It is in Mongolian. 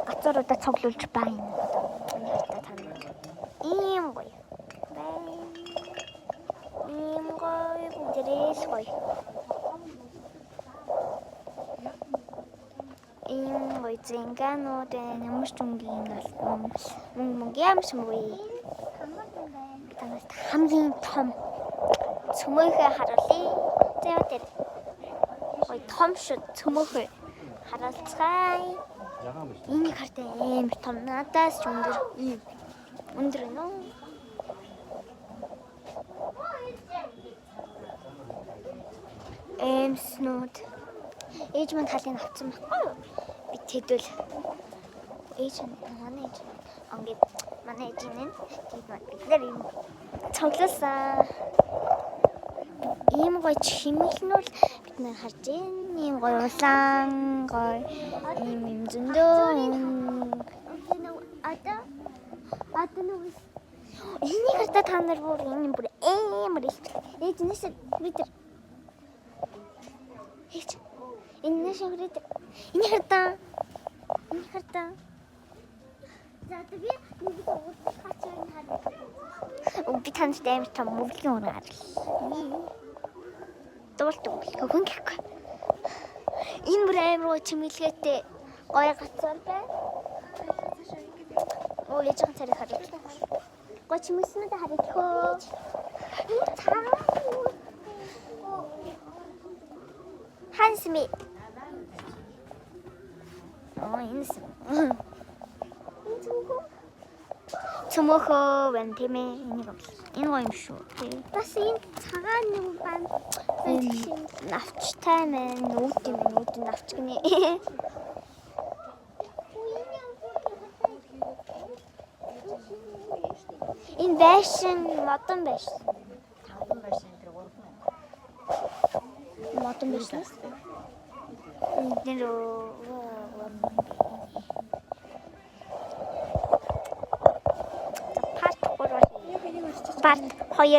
Гацууруудаа цуглуулж байна. Одоо тань. Ийм гоё. Ийм гоё бүгдээрээс гоё. Ийм гоё зинганууд ямар ч өнгийн алтан мөнгө ямар ч мөнгө. Танаас хамгийн том цөмөөхөө харуулъя. За тэр гоё том шүү цөмөөхөө харуулцгаая. Энийг хартай амар том надаас ч өндөр өндөр нөө. Эмснүүд ээж манд халын авсан байхгүй юу? Би тэдвэл ээж манай ээж ингээд манай ээж нэ бид нар юм цуглуулсан. Ийм гоё чимэглэнүүл бид нар харж байна. Ийм гоё улаан гоё ийм зөндөө. Одоо нүг энийг хата та нар бүр энэ бүр амар их ээж нэсэ бид ээж энэ нэшэ бид энийг хата за би нэг хачаар хараа би таньд амар том мөвлийн уран харал дуулдаг хүн гэхгүй энэ бүр амар гоё чимэглэгээтэй гоё гацаар байна. Оо ээж хаан царай хараа. Гоё чимэглэнүүдээ хараа. Хансми. Инс. Цөмөөхөө байна тийм ээ. Энэ гоё юм шүү. Бас энэ цагаан нэг байна. Навчтай мэн үүдэн навч гинэ. Энэ байшин модон байшин. Модон байшин. Энэ парт 2